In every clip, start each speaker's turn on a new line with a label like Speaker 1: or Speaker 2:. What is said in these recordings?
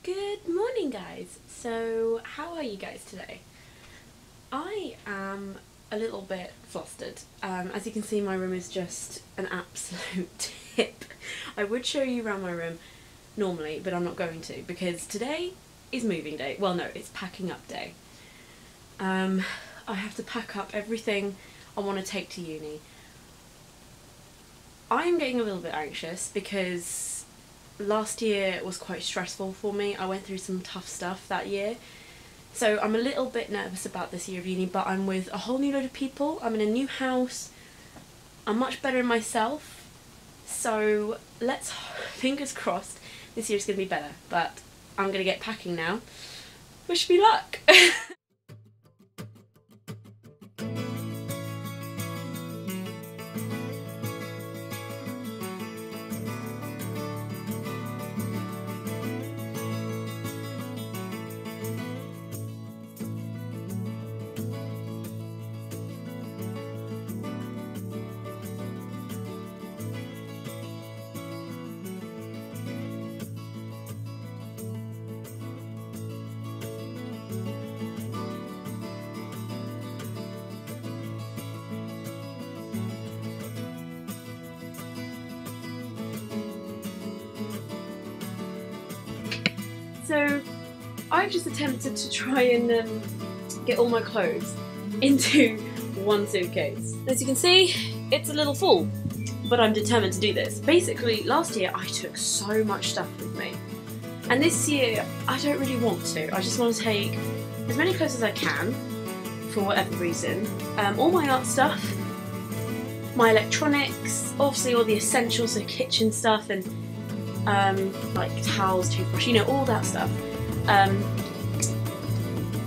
Speaker 1: Good morning, guys. So how are you guys today? I am a little bit flustered. As you can see, my room is just an absolute tip. I would show you around my room normally, but I'm not going to because today is moving day. Well, no, it's packing up day. I have to pack up everything I want to take to uni. I am getting a little bit anxious because last year was quite stressful for me. I went through some tough stuff that year. So I'm a little bit nervous about this year of uni, but I'm with a whole new load of people. I'm in a new house. I'm much better in myself. So let's, fingers crossed, this year's going to be better. But I'm going to get packing now. Wish me luck. So I've just attempted to try and get all my clothes into one suitcase. As you can see, it's a little full, but I'm determined to do this. Basically, last year I took so much stuff with me, and this year I don't really want to. I just want to take as many clothes as I can, for whatever reason. All my art stuff, my electronics, obviously all the essentials, so kitchen stuff and like towels, toothbrush, you know, all that stuff,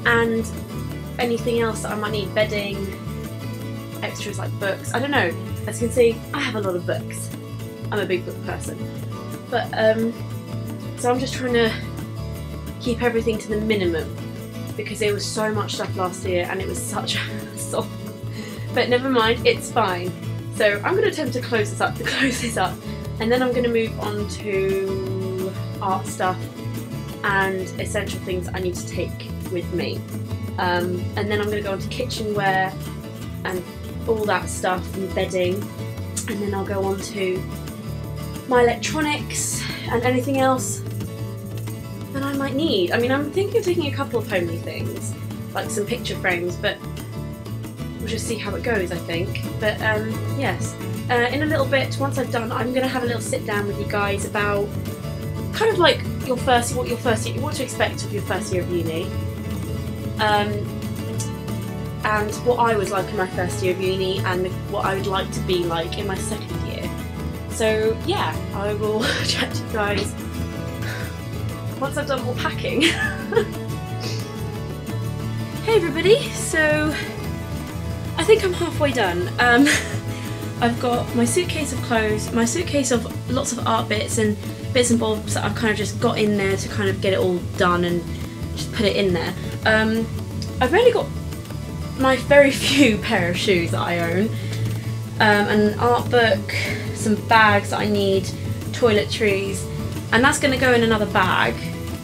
Speaker 1: and anything else that I might need, bedding, extras like books, I don't know. As you can see, I have a lot of books. I'm a big book person, but so I'm just trying to keep everything to the minimum because there was so much stuff last year and it was such a hassle. But never mind, it's fine. So I'm going to attempt to close this up, and then I'm going to move on to art stuff and essential things I need to take with me. And then I'm going to go on to kitchenware and all that stuff and bedding, and then I'll go on to my electronics and anything else that I might need. I mean, I'm thinking of taking a couple of homely things, like some picture frames, but we'll just see how it goes, I think. But yes. In a little bit, once I've done, I'm going to have a little sit down with you guys about kind of like what to expect of your first year of uni, and what I was like in my first year of uni and what I would like to be like in my second year. So yeah, I will chat to you guys once I've done all packing. Hey everybody, so I think I'm halfway done. I've got my suitcase of clothes, my suitcase of lots of art bits and bobs that I've kind of just got in there to kind of get it all done and just put it in there. I've only got my very few pair of shoes that I own, an art book, some bags that I need, toiletries, and that's going to go in another bag,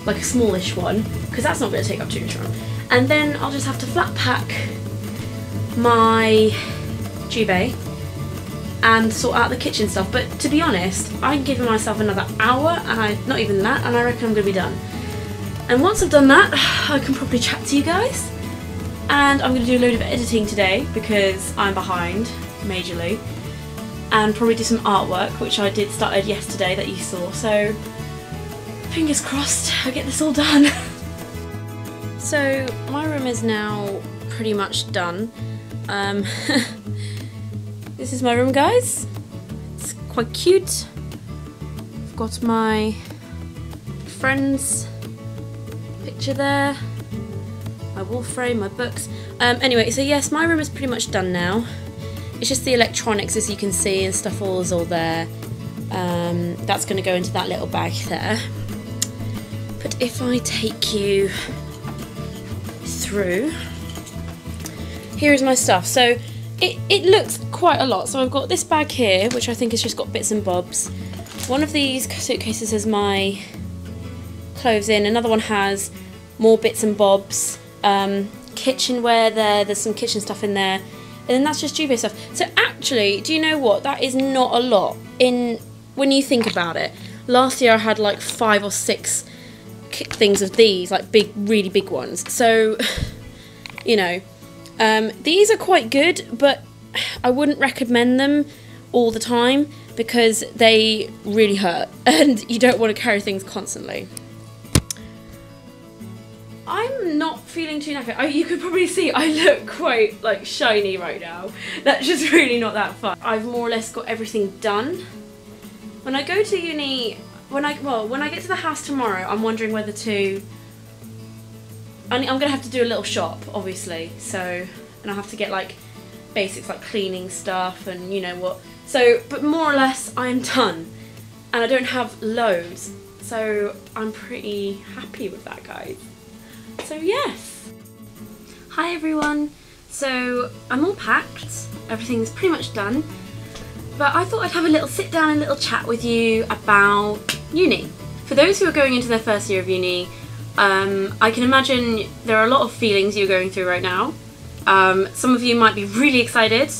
Speaker 1: like a smallish one, because that's not going to take up too much room. And then I'll just have to flat pack my duvet and sort out the kitchen stuff. But to be honest, I'm giving myself another hour, and not even that, and I reckon I'm going to be done. And once I've done that, I can probably chat to you guys. And I'm going to do a load of editing today because I'm behind majorly, and probably do some artwork, which I started yesterday that you saw. So fingers crossed I get this all done. So my room is now pretty much done. This is my room, guys. It's quite cute. I've got my friend's picture there, my wall frame, my books. Anyway, so yes, my room is pretty much done now. It's just the electronics, as you can see, and stuff is all there. That's going to go into that little bag there. But if I take you through, here is my stuff. So it looks quite a lot. So I've got this bag here, which I think has just got bits and bobs. One of these suitcases has my clothes in, another one has more bits and bobs, kitchenware there's some kitchen stuff in there, and then that's just duvet stuff. So actually, do you know what? That is not a lot when you think about it. Last year I had like 5 or 6 things of these, like really big ones. So, you know, these are quite good, but I wouldn't recommend them all the time because they really hurt and you don't want to carry things constantly. I'm not feeling too knackered. You could probably see I look quite like shiny right now. That's just really not that fun. I've more or less got everything done. When I go to uni, when I get to the house tomorrow, I'm wondering whether to... I'm going to have to do a little shop, obviously. So, and I'll have to get like basics like cleaning stuff and you know what. So, but more or less I'm done. And I don't have loads. So I'm pretty happy with that, guys. So yes. Hi everyone. So I'm all packed. Everything's pretty much done. But I thought I'd have a little sit down and little chat with you about uni. For those who are going into their first year of uni, I can imagine there are a lot of feelings you're going through right now. Some of you might be really excited,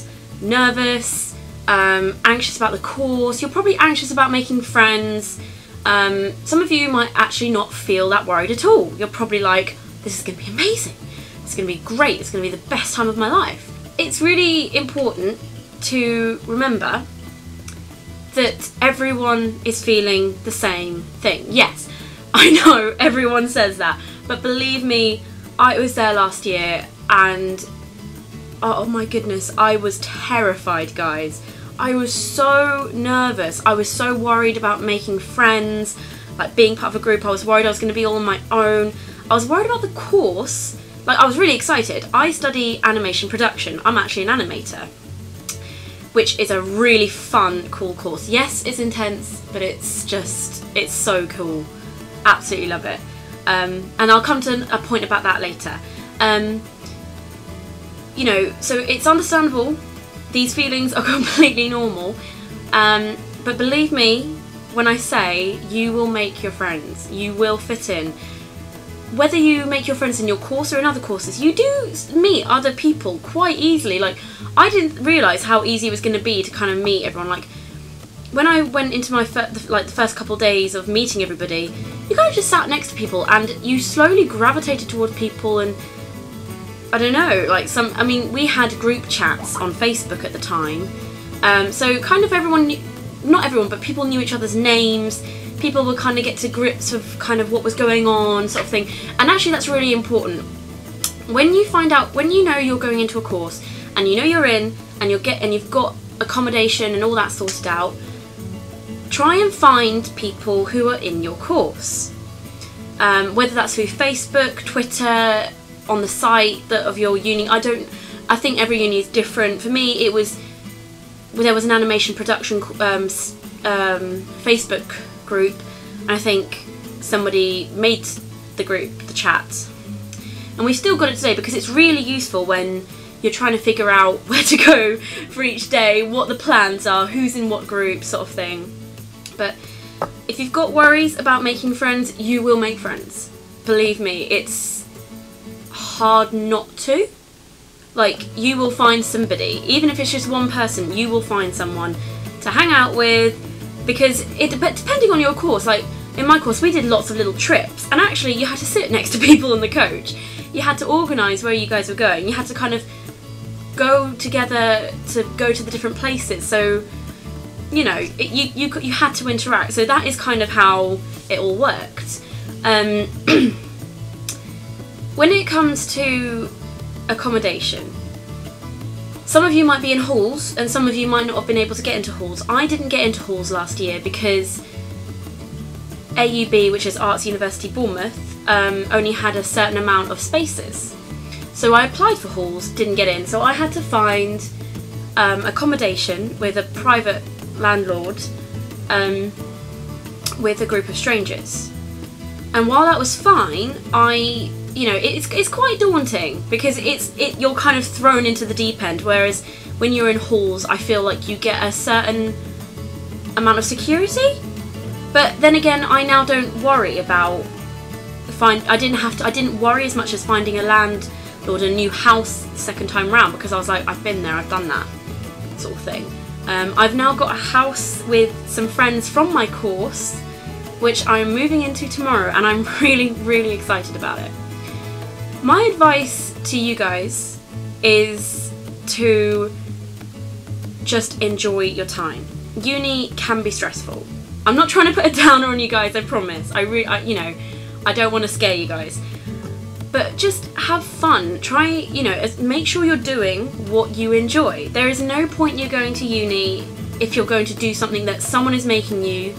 Speaker 1: nervous, anxious about the course. You're probably anxious about making friends. Some of you might actually not feel that worried at all. You're probably like, this is going to be amazing. It's going to be great. It's going to be the best time of my life. It's really important to remember that everyone is feeling the same thing. Yes, I know everyone says that, but believe me, I was there last year and oh my goodness, I was terrified, guys. I was so nervous. I was so worried about making friends, like being part of a group. I was worried I was going to be all on my own. I was worried about the course. Like, I was really excited. I study animation production. I'm actually an animator, which is a really fun, cool course. Yes, it's intense, but it's so cool. Absolutely love it. And I'll come to a point about that later. You know, so it's understandable. These feelings are completely normal. But believe me when I say you will make your friends. You will fit in. Whether you make your friends in your course or in other courses, you do meet other people quite easily. Like, I didn't realise how easy it was going to be to kind of meet everyone. Like, when I went into my the first couple of days of meeting everybody, you kind of just sat next to people and you slowly gravitated toward people. And I don't know, like I mean, we had group chats on Facebook at the time. So kind of everyone knew, not everyone, but people knew each other's names. People would kind of get to grips with kind of what was going on, sort of thing. And actually that's really important. When you find out, when you know you're going into a course and you know you're in and you've got accommodation and all that sorted out, try and find people who are in your course. Whether that's through Facebook, Twitter, on the site of your uni. I think every uni is different. For me, there was an animation production Facebook group, and I think somebody made the group, the chat, and we've still got it today because it's really useful when you're trying to figure out where to go for each day, what the plans are, who's in what group, sort of thing. But if you've got worries about making friends, you will make friends. Believe me, it's hard not to. Like, you will find somebody, even if it's just one person, you will find someone to hang out with, because depending on your course, like in my course we did lots of little trips, and actually you had to sit next to people on the coach. You had to organise where you guys were going. You had to kind of go together to go to the different places, so you know, you had to interact. So that is kind of how it all worked. When it comes to accommodation, some of you might be in halls and some of you might not have been able to get into halls. I didn't get into halls last year because AUB, which is Arts University Bournemouth, only had a certain amount of spaces. So I applied for halls, didn't get in, so I had to find accommodation with a private landlord with a group of strangers. And while that was fine, you know, it's quite daunting because you're kind of thrown into the deep end, whereas when you're in halls, I feel like you get a certain amount of security. But then again, I now don't worry about I didn't worry as much as finding a landlord, a new house the second time round, because I was like, I've been there, I've done that sort of thing. I've now got a house with some friends from my course, which I'm moving into tomorrow, and I'm really, really excited about it. My advice to you guys is to just enjoy your time. Uni can be stressful. I'm not trying to put a downer on you guys, I promise. You know, I don't want to scare you guys. But just have fun. Try, you know, make sure you're doing what you enjoy. There is no point you going to uni if you're going to do something that someone is making you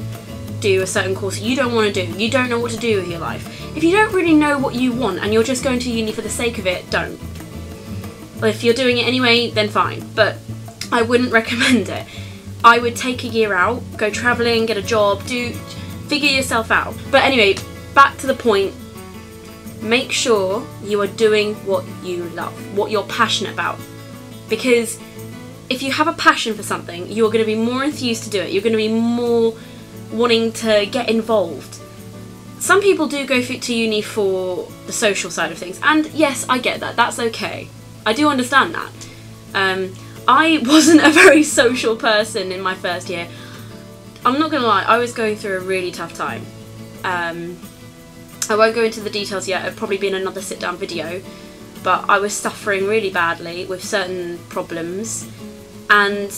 Speaker 1: do, a certain course you don't want to do. You don't know what to do with your life. If you don't really know what you want and you're just going to uni for the sake of it, don't. Well, if you're doing it anyway, then fine. But I wouldn't recommend it. I would take a year out, go travelling, get a job, figure yourself out. But anyway, back to the point. Make sure you are doing what you love, what you're passionate about. Because if you have a passion for something, you're going to be more enthused to do it. You're going to be more wanting to get involved. Some people do go to uni for the social side of things, and yes, I get that. That's okay. I do understand that. I wasn't a very social person in my first year. I'm not going to lie, I was going through a really tough time. I won't go into the details yet, it'll probably be in another sit down video, but I was suffering really badly with certain problems, and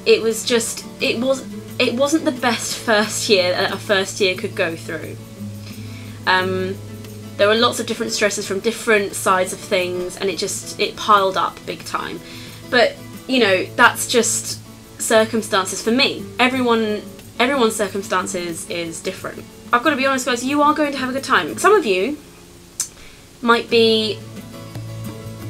Speaker 1: it was just, it wasn't the best first year that a first year could go through. There were lots of different stresses from different sides of things, and it piled up big time. But, you know, that's just circumstances for me. Everyone's circumstances is different. I've got to be honest, guys, you are going to have a good time. Some of you might be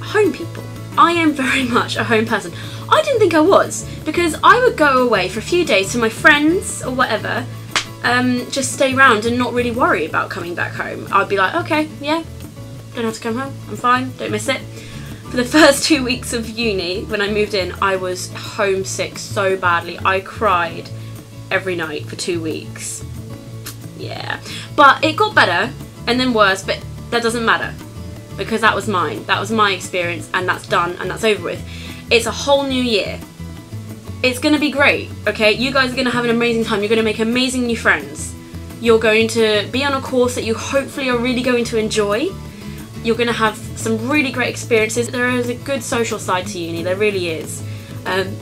Speaker 1: home people. I am very much a home person. I didn't think I was, because I would go away for a few days to my friends or whatever, just stay around and not really worry about coming back home. I'd be like, okay, yeah, don't have to come home, I'm fine, don't miss it. For the first 2 weeks of uni, when I moved in, I was homesick so badly. I cried every night for 2 weeks. Yeah, but it got better and then worse, but that doesn't matter, because that was mine. That was my experience, and that's done and that's over with. It's a whole new year. It's going to be great, okay? You guys are going to have an amazing time. You're going to make amazing new friends. You're going to be on a course that you hopefully are really going to enjoy. You're going to have some really great experiences. There is a good social side to uni, there really is. And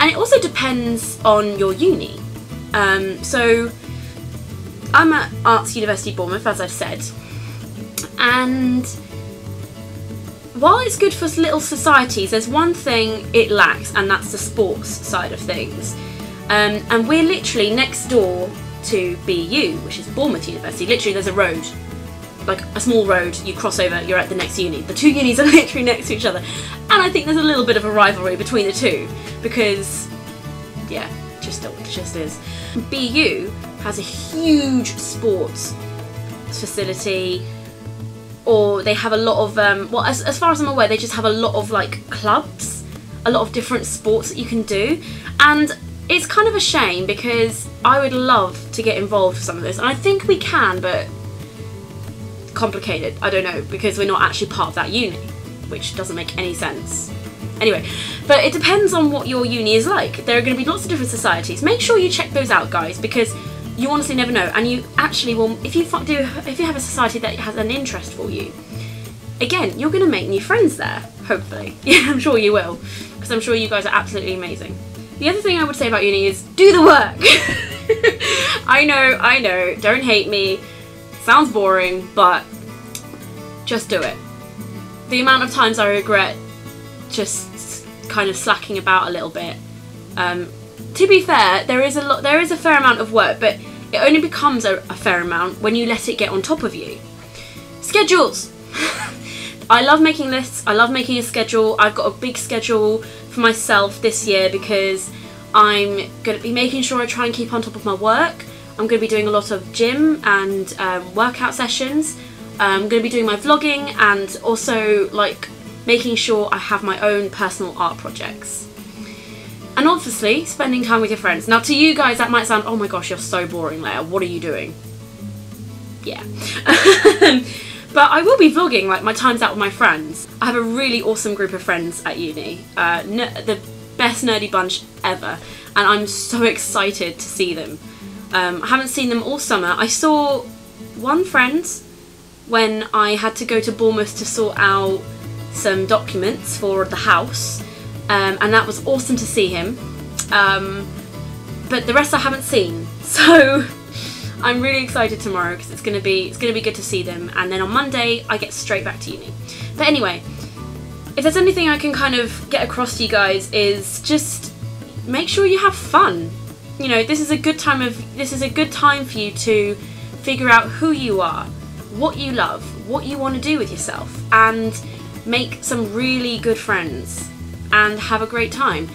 Speaker 1: it also depends on your uni. So I'm at Arts University Bournemouth, as I've said, and while it's good for little societies, there's one thing it lacks, and that's the sports side of things. And we're literally next door to BU, which is Bournemouth University. Literally, there's a road, like a small road, you cross over, you're at the next uni. The two unis are literally next to each other, and I think there's a little bit of a rivalry between the two, because, yeah, it just is. BU has a huge sports facility, or they have a lot of, well, as far as I'm aware, they just have a lot of like clubs, a lot of different sports that you can do, and it's kind of a shame, because I would love to get involved with some of this, and I think we can, but complicated, I don't know, because we're not actually part of that uni, which doesn't make any sense. Anyway, but it depends on what your uni is like. There are going to be lots of different societies. Make sure you check those out, guys, because you honestly never know, and you actually will, if you have a society that has an interest for you, again, you're going to make new friends there, hopefully. Yeah, I'm sure you will, because I'm sure you guys are absolutely amazing. The other thing I would say about uni is do the work. I know, don't hate me, sounds boring, but just do it. The amount of times I regret just kind of slacking about a little bit. To be fair, there is a fair amount of work, but it only becomes a fair amount when you let it get on top of you. Schedules! I love making lists, I love making a schedule. I've got a big schedule for myself this year because I'm going to be making sure I try and keep on top of my work. I'm going to be doing a lot of gym and workout sessions. I'm going to be doing my vlogging, and also like making sure I have my own personal art projects. And obviously, spending time with your friends. Now to you guys that might sound, oh my gosh, you're so boring, Leia, what are you doing? yeah. But I will be vlogging like my times out with my friends. I have a really awesome group of friends at uni, the best nerdy bunch ever, and I'm so excited to see them. I haven't seen them all summer. I saw one friend when I had to go to Bournemouth to sort out some documents for the house, and that was awesome to see him. But the rest I haven't seen, so I'm really excited tomorrow because it's gonna be good to see them, and then on Monday I get straight back to uni. But anyway, if there's anything I can kind of get across to you guys is just make sure you have fun. You know, this is a good time for you to figure out who you are, what you love, what you want to do with yourself, and make some really good friends and have a great time.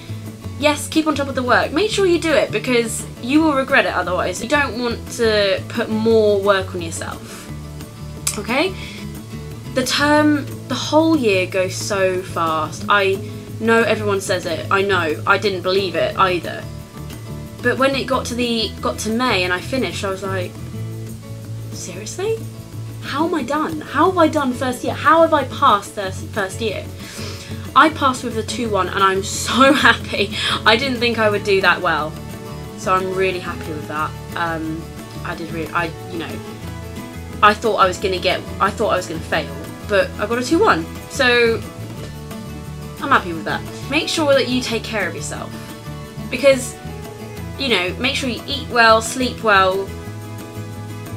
Speaker 1: Yes, keep on top of the work. Make sure you do it because you will regret it otherwise. You don't want to put more work on yourself. Okay? The whole year goes so fast. I know everyone says it. I know. I didn't believe it either. But when it got to May and I finished, I was like, seriously? How am I done? How have I done first year? How have I passed first year? I passed with a 2-1 and I'm so happy. I didn't think I would do that well, so I'm really happy with that. I thought I was gonna fail, but I got a 2-1, so I'm happy with that. Make sure that you take care of yourself, because, you know, make sure you eat well, sleep well,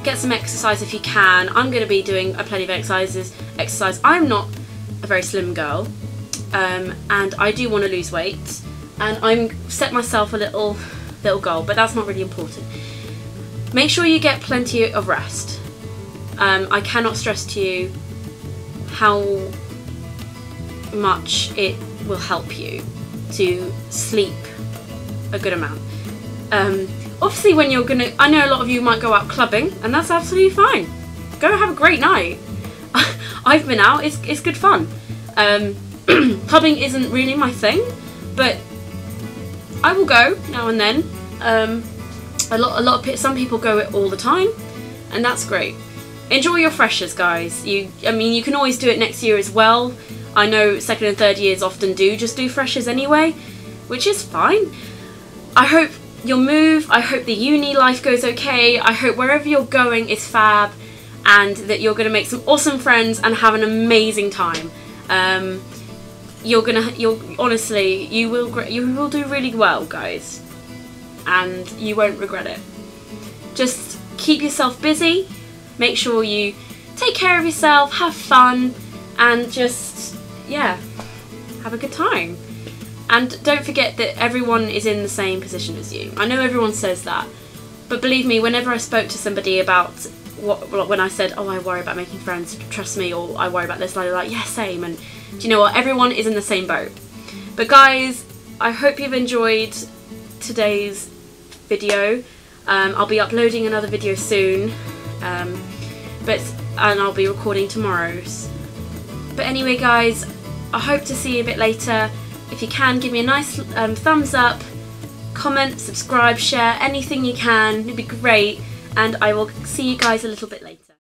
Speaker 1: get some exercise if you can. I'm going to be doing plenty of exercise. I'm not a very slim girl, and I do want to lose weight, and I'm set myself a little goal, but that's not really important. Make sure you get plenty of rest. I cannot stress to you how much it will help you to sleep a good amount. Obviously when you're gonna, I know a lot of you might go out clubbing, and that's absolutely fine. Go have a great night. I've been out, it's good fun. Clubbing isn't really my thing, but I will go now and then. Some people go it all the time, and that's great. Enjoy your freshers, guys. I mean, you can always do it next year as well. I know second and third years often just do freshers anyway, which is fine. I hope you'll move, I hope the uni life goes okay, I hope wherever you're going is fab, and that you're going to make some awesome friends and have an amazing time. Honestly, you will do really well, guys, and you won't regret it. Just keep yourself busy, make sure you take care of yourself, have fun, and just, yeah, have a good time. And don't forget that everyone is in the same position as you. I know everyone says that, but believe me, whenever I spoke to somebody about when I said, oh, I worry about making friends, trust me, or I worry about this, they're like, yeah, same. And do you know what? Everyone is in the same boat. But guys, I hope you've enjoyed today's video. I'll be uploading another video soon, and I'll be recording tomorrow's. But anyway, guys, I hope to see you a bit later. If you can, give me a nice thumbs up, comment, subscribe, share, anything you can, it'd be great, and I will see you guys a little bit later.